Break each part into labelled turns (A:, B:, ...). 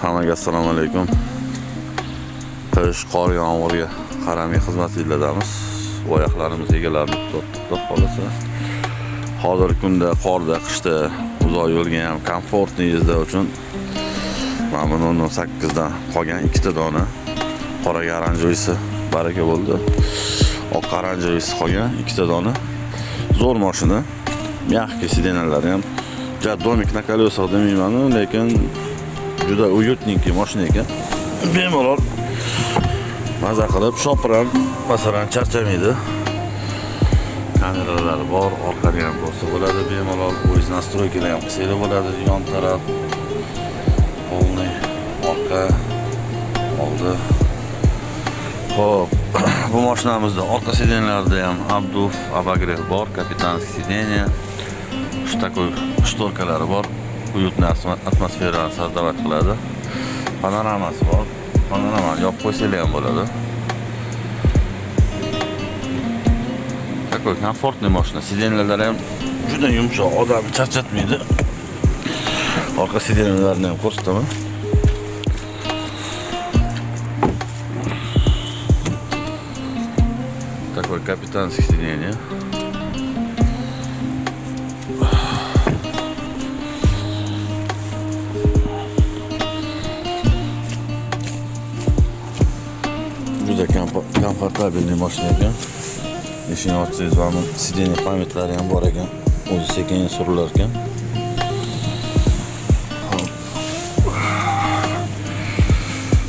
A: Hammaga assalomu alaykum. Qish, qor, yomg'irga qaramay xizmatinglardamiz. Oyoqlarimiz egalarini tutib qolsa. Hozirgi kunda qorda, qishda uzoq yo'lga ham komfortli yezda uchun mana bu 18 dan qolgan 2 ta dona qora garanjoyisi baraka bo'ldi. Oq garanjoyisi qolgan 2 ta dona. Zo'r mashina. Mягкий sidenalari ham domik na колесах demayman, lekin juda uyutniki mashina ekan. Bemalol maza qilib shopiram, masalan charchamaydi. Kameralari bor, orqada ham bo'lsa bo'ladi, bemalol o'z nastroykalar ham qilsa bo'ladi, yon taraf polni, orqa, oldi. Xo'p, bu mashinamizda orqa sidenlarida ham Abduf Abagrev bor, kapitanskiy sideniya. Такой shtorkalari bor, uyutni atmosferani sozdавать qiladi. Panoramasi bor. Panoramani yopib qo'ysalar ham bo'ladi. Такой komfortli mashina. Sidenalari ham juda yumshoq, odamni charchatmaydi. Orqa sidenalarini ham ko'rsataman. Такой капитанский сиденье. Juda komfortabelniy mashina ekan. Eshikni ochsangiz mana sideniya pametlari ham bor ekan. O'zi sekin surilar ekan.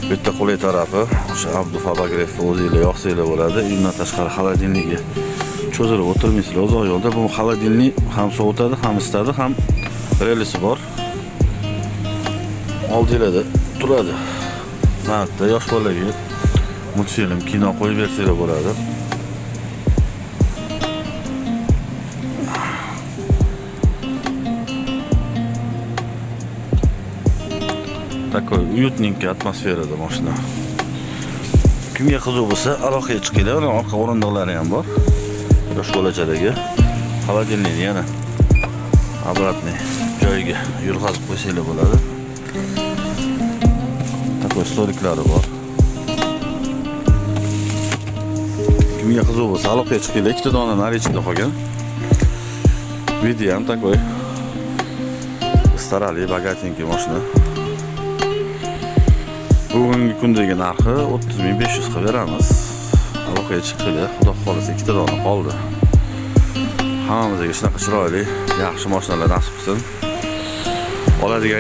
A: Bitta qulay tarafi o'sha Abduf Abagrev o'zingizlar yoqsanglar bo'ladi. Undan tashqari xolodilnigi cho'zilib o'tirmaysizlar uzoq yo'lda. Bu xolodilnik ham sovutadi, ham isitadi, ham relisi bor. Oldinglarda turadi. Mana yosh bolaga multfilm, kino qo'yib bersanglar bo'ladi. Такой уютненький atmosferada mashina. Kimga qiziq bo'lsa, aloqaga chiqinglar. Orqa o'rindiqlari ham bor. Yosh bolachalarga xolodilnik yana обратный joyiga yurg'azib qo'ysanglar bo'ladi. Такой stoliklari bor. Kimga qiziq bo'lsa, aloqaga chiqinglar. 2 ta dona narichida qolgan. Video ham такой starali, bogатенький mashina. Bugungi kundagi narxi 30.500 qilib beramiz. Aloqaga chiqinglar. Xudo xolasa 2 ta dona qoldi. Hammamizga shunaqa chiroyli, yaxshi mashinalar nasib qilsin. Oladigan